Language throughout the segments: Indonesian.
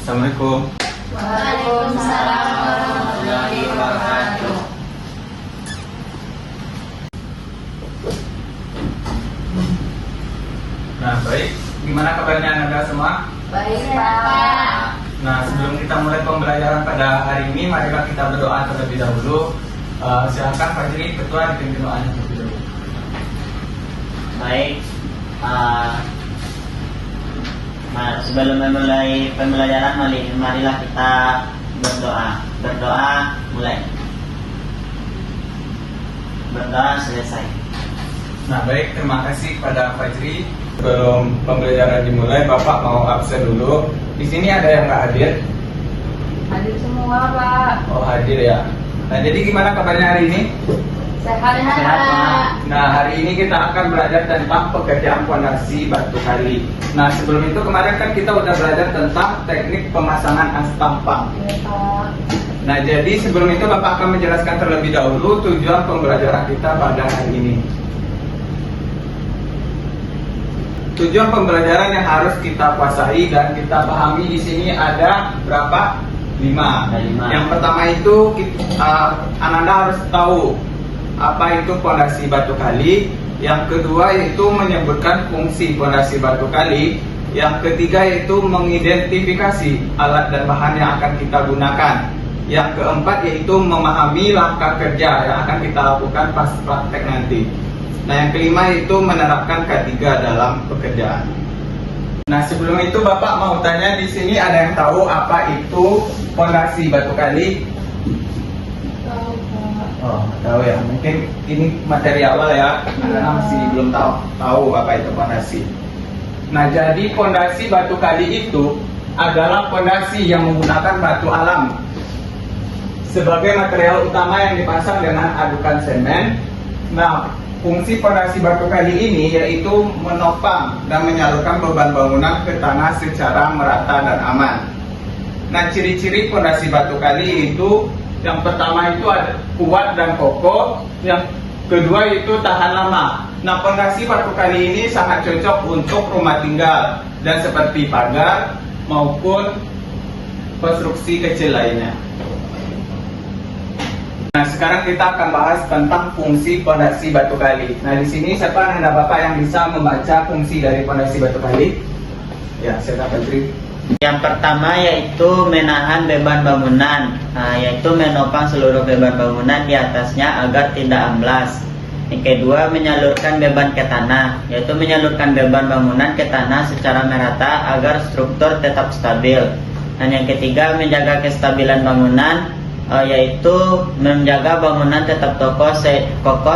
Assalamualaikum. Waalaikumsalam warahmatullahi wabarakatuh. Nah, baik. Gimana kabarnya Anda semua? Baik, Pak. Nah, sebelum kita mulai pembelajaran pada hari ini, marilah kita berdoa terlebih dahulu. Silakan Pak Jiri, Ketua, dipimpin doanya terlebih dahulu. Baik, sebelum memulai pembelajaran, marilah kita berdoa. Berdoa mulai. Berdoa selesai. Nah, baik. Terima kasih kepada Pak Jiri. Sebelum pembelajaran dimulai, Bapak mau absen dulu. Di sini ada yang nggak hadir? Hadir semua, Pak. Oh, hadir ya. Nah, jadi gimana kabarnya hari ini? Sehat, Sehat, Pak. Nah, hari ini kita akan belajar tentang pekerjaan fondasi batu kali. Nah, sebelum itu kemarin kan kita udah belajar tentang teknik pemasangan as tampang. Iya, Pak. Nah, jadi sebelum itu Bapak akan menjelaskan terlebih dahulu tujuan pembelajaran kita pada hari ini. Tujuan pembelajaran yang harus kita kuasai dan kita pahami di sini ada berapa? 5. Ada 5. Yang pertama itu Ananda harus tahu apa itu fondasi batu kali. Yang kedua yaitu menyebutkan fungsi fondasi batu kali. Yang ketiga yaitu mengidentifikasi alat dan bahan yang akan kita gunakan. Yang keempat yaitu memahami langkah kerja yang akan kita lakukan pas praktek nanti. Nah, yang kelima itu menerapkan K3 dalam pekerjaan. Nah, sebelum itu Bapak mau tanya, di sini ada yang tahu apa itu fondasi batu kali? Tahu, Pak. Oh, tahu ya. Mungkin ini materi awal ya. Karena masih belum tahu apa itu fondasi. Nah, jadi fondasi batu kali itu adalah fondasi yang menggunakan batu alam sebagai material utama yang dipasang dengan adukan semen. Nah, fungsi fondasi batu kali ini yaitu menopang dan menyalurkan beban bangunan ke tanah secara merata dan aman. Nah, ciri-ciri fondasi batu kali itu yang pertama itu ada kuat dan kokoh, yang kedua itu tahan lama. Nah, fondasi batu kali ini sangat cocok untuk rumah tinggal dan seperti pagar maupun konstruksi kecil lainnya. Nah, sekarang kita akan bahas tentang fungsi fondasi batu kali. Nah, di sini siapa Anda Bapak yang bisa membaca fungsi dari fondasi batu kali? Ya, silakan Menteri. Yang pertama yaitu menahan beban bangunan, yaitu menopang seluruh beban bangunan di atasnya agar tidak amblas. Yang kedua, menyalurkan beban ke tanah, yaitu menyalurkan beban bangunan ke tanah secara merata agar struktur tetap stabil. Dan yang ketiga, menjaga kestabilan bangunan, yaitu menjaga bangunan tetap kokoh,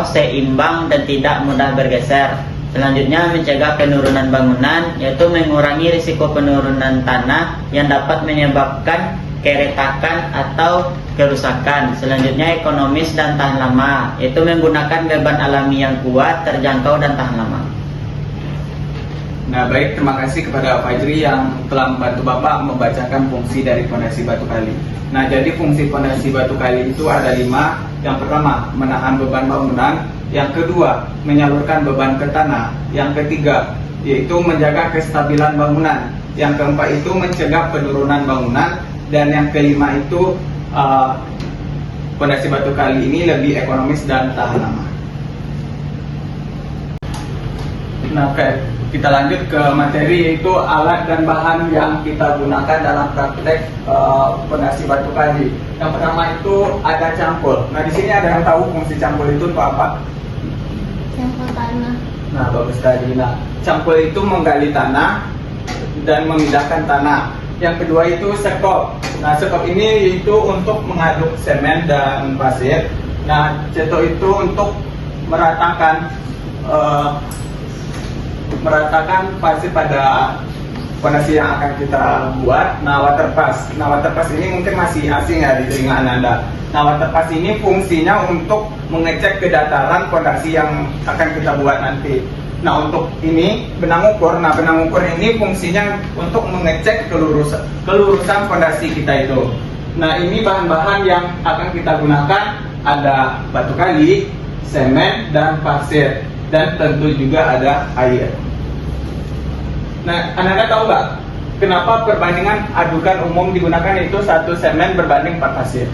seimbang dan tidak mudah bergeser. Selanjutnya, mencegah penurunan bangunan, yaitu mengurangi risiko penurunan tanah yang dapat menyebabkan keretakan atau kerusakan. Selanjutnya, ekonomis dan tahan lama, yaitu menggunakan beban alami yang kuat, terjangkau dan tahan lama. Nah, baik, terima kasih kepada Pak Jri yang telah membantu Bapak membacakan fungsi dari fondasi batu kali. Nah, jadi fungsi fondasi batu kali itu ada 5. Yang pertama, menahan beban bangunan. Yang kedua, menyalurkan beban ke tanah. Yang ketiga, yaitu menjaga kestabilan bangunan. Yang keempat itu mencegah penurunan bangunan. Dan yang kelima itu fondasi batu kali ini lebih ekonomis dan tahan lama. Nah, oke. Kita lanjut ke materi, yaitu alat dan bahan yang kita gunakan dalam praktek fondasi batu kali. Yang pertama itu ada cangkul. Nah, di sini ada yang tahu fungsi cangkul itu untuk apa? Cangkul tanah. Nah, bagus tadi. Nah, cangkul itu menggali tanah dan memindahkan tanah. Yang kedua itu sekop. Nah, sekop ini itu untuk mengaduk semen dan pasir. Nah, cetok itu untuk meratakan pasir pada fondasi yang akan kita buat. Nah, waterpass. Nah, waterpass ini mungkin masih asing ya di telinga Anda. Nah, waterpass ini fungsinya untuk mengecek kedataran fondasi yang akan kita buat nanti. Nah, untuk ini benang ukur. Nah, benang ukur ini fungsinya untuk mengecek kelurusan fondasi kita itu. Nah, ini bahan-bahan yang akan kita gunakan ada batu kali, semen, dan pasir. Dan tentu juga ada air. Nah, Anda tahu nggak kenapa perbandingan adukan umum digunakan itu 1 semen berbanding 4 pasir?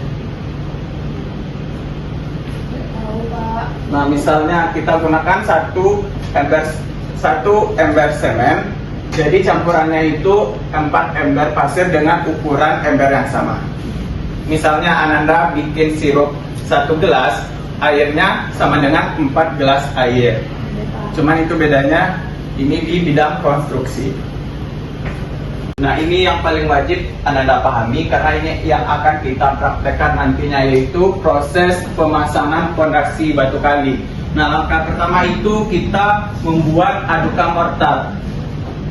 Nggak tahu, Pak. Nah, misalnya kita gunakan 1 ember semen, jadi campurannya itu 4 ember pasir dengan ukuran ember yang sama. Misalnya Ananda bikin sirup 1 gelas, airnya sama dengan 4 gelas air. Cuman itu bedanya ini di bidang konstruksi. Nah, ini yang paling wajib Anda pahami karena ini yang akan kita praktekkan nantinya, yaitu proses pemasangan fondasi batu kali. Nah, langkah pertama itu kita membuat adukan mortar,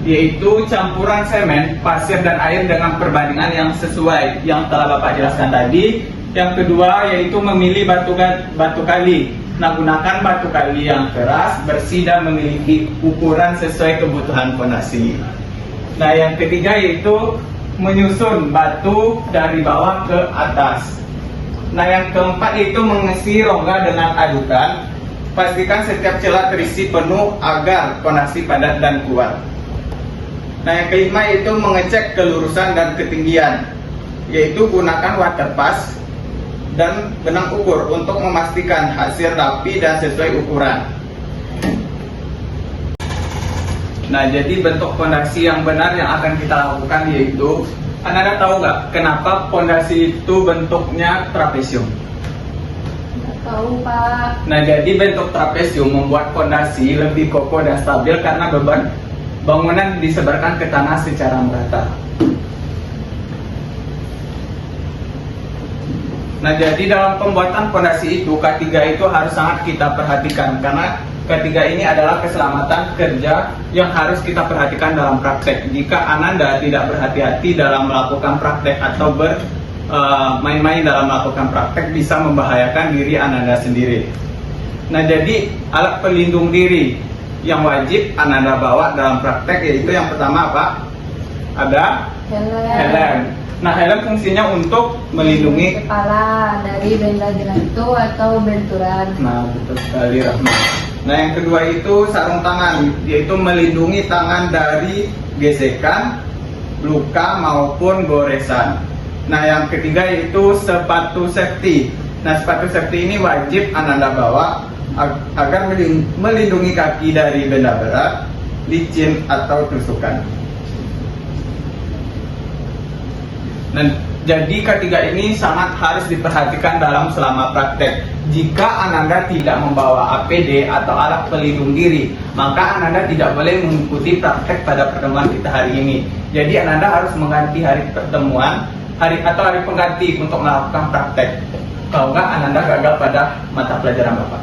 yaitu campuran semen, pasir, dan air dengan perbandingan yang sesuai yang telah Bapak jelaskan tadi. Yang kedua yaitu memilih batu kali. Nah, gunakan batu kali yang keras, bersih, dan memiliki ukuran sesuai kebutuhan fondasi. Nah, yang ketiga yaitu menyusun batu dari bawah ke atas. Nah, yang keempat yaitu mengisi rongga dengan adukan. Pastikan setiap celah terisi penuh agar fondasi padat dan kuat. Nah, yang kelima yaitu mengecek kelurusan dan ketinggian, yaitu gunakan water pass dan benang ukur untuk memastikan hasil rapi dan sesuai ukuran. Nah, jadi bentuk fondasi yang benar yang akan kita lakukan yaitu, Anda tahu nggak kenapa fondasi itu bentuknya trapesium? Nggak tahu, Pak. Nah, jadi bentuk trapesium membuat fondasi lebih kokoh dan stabil karena beban bangunan disebarkan ke tanah secara merata. Nah, jadi dalam pembuatan fondasi itu, K3 itu harus sangat kita perhatikan karena K3 ini adalah keselamatan kerja yang harus kita perhatikan dalam praktek. Jika Ananda tidak berhati-hati dalam melakukan praktek atau bermain-main dalam melakukan praktek, bisa membahayakan diri Ananda sendiri. Nah, jadi alat pelindung diri yang wajib Ananda bawa dalam praktek yaitu yang pertama apa? Ada helm. Nah, helm fungsinya untuk melindungi kepala dari benda jatuh atau benturan. Nah, betul sekali, Rahma. Nah, yang kedua itu sarung tangan, yaitu melindungi tangan dari gesekan, luka maupun goresan. Nah, yang ketiga yaitu sepatu safety. Nah, sepatu safety ini wajib Ananda bawa agar melindungi kaki dari benda berat, licin atau tusukan. Nah, jadi K3 ini sangat harus diperhatikan dalam selama praktek. Jika Ananda tidak membawa APD atau alat pelindung diri, maka Ananda tidak boleh mengikuti praktek pada pertemuan kita hari ini. Jadi Ananda harus mengganti hari pertemuan, hari pengganti untuk melakukan praktek. Kalau enggak, Ananda gagal pada mata pelajaran Bapak.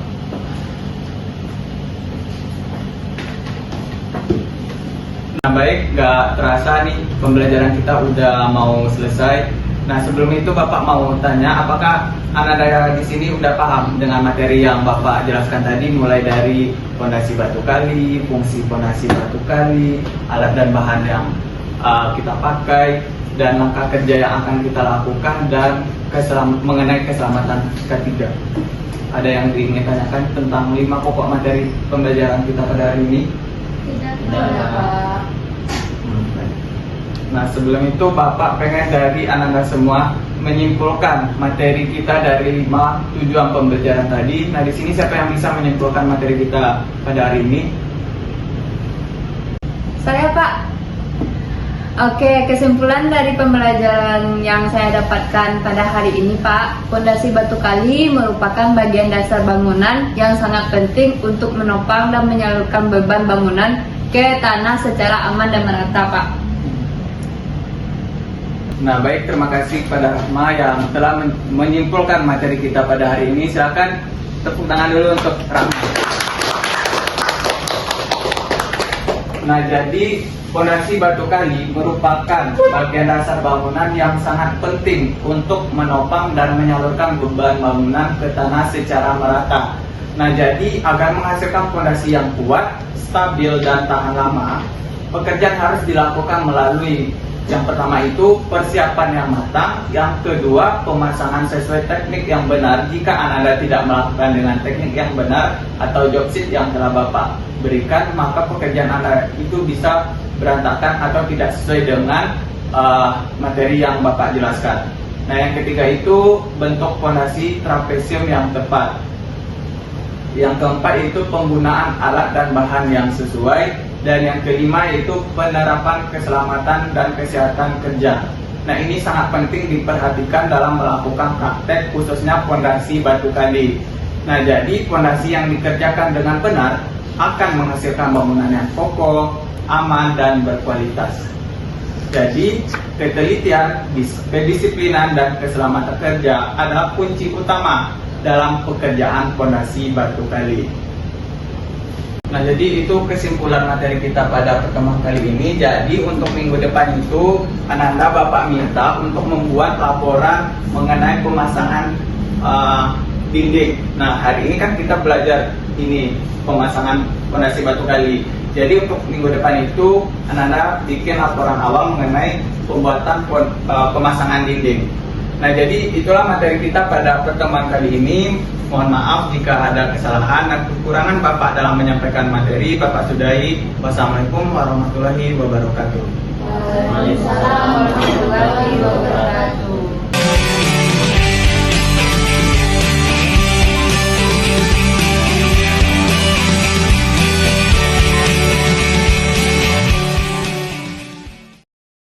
Nah, baik, gak terasa nih pembelajaran kita udah mau selesai. Nah, sebelum itu Bapak mau tanya, apakah Ananda di sini udah paham dengan materi yang Bapak jelaskan tadi, mulai dari fondasi batu kali, fungsi fondasi batu kali, alat dan bahan yang kita pakai, dan langkah kerja yang akan kita lakukan, dan mengenai keselamatan K3. Ada yang ingin tanyakan tentang 5 pokok materi pembelajaran kita pada hari ini? Tidak ada, Pak. Nah, sebelum itu Bapak pengen dari Ananda semua menyimpulkan materi kita dari 5 tujuan pembelajaran tadi. Nah, di sini siapa yang bisa menyimpulkan materi kita pada hari ini? Saya, Pak. Oke, kesimpulan dari pembelajaran yang saya dapatkan pada hari ini, Pak, fondasi batu kali merupakan bagian dasar bangunan yang sangat penting untuk menopang dan menyalurkan beban bangunan ke tanah secara aman dan merata, Pak. Nah, baik, terima kasih kepada Rahma yang telah menyimpulkan materi kita pada hari ini. Silakan tepuk tangan dulu untuk Rahma. Nah, jadi fondasi batu kali merupakan bagian dasar bangunan yang sangat penting untuk menopang dan menyalurkan beban bangunan ke tanah secara merata. Nah, jadi agar menghasilkan fondasi yang kuat, stabil, dan tahan lama, pekerjaan harus dilakukan melalui Yang pertama itu persiapan yang matang, yang kedua pemasangan sesuai teknik yang benar. Jika Anda tidak melakukan dengan teknik yang benar atau job sheet yang telah Bapak berikan, maka pekerjaan Anda itu bisa berantakan atau tidak sesuai dengan materi yang Bapak jelaskan. Nah, yang ketiga itu bentuk fondasi trapesium yang tepat. Yang keempat itu penggunaan alat dan bahan yang sesuai. Dan yang kelima yaitu penerapan keselamatan dan kesehatan kerja. Nah, ini sangat penting diperhatikan dalam melakukan praktek khususnya fondasi batu kali. Nah, jadi fondasi yang dikerjakan dengan benar akan menghasilkan bangunan yang kokoh, aman, dan berkualitas. Jadi, ketelitian, kedisiplinan, dan keselamatan kerja adalah kunci utama dalam pekerjaan fondasi batu kali. Nah, jadi itu kesimpulan materi kita pada pertemuan kali ini. Jadi untuk minggu depan itu Ananda Bapak minta untuk membuat laporan mengenai pemasangan dinding. Nah, hari ini kan kita belajar ini pemasangan fondasi batu kali. Jadi untuk minggu depan itu Ananda bikin laporan awal mengenai pembuatan pemasangan dinding. Nah, jadi itulah materi kita pada pertemuan kali ini. Mohon maaf jika ada kesalahan dan kekurangan Bapak dalam menyampaikan materi. Bapak sudahi. Wassalamualaikum warahmatullahi wabarakatuh. Waalaikumsalam warahmatullahi wabarakatuh.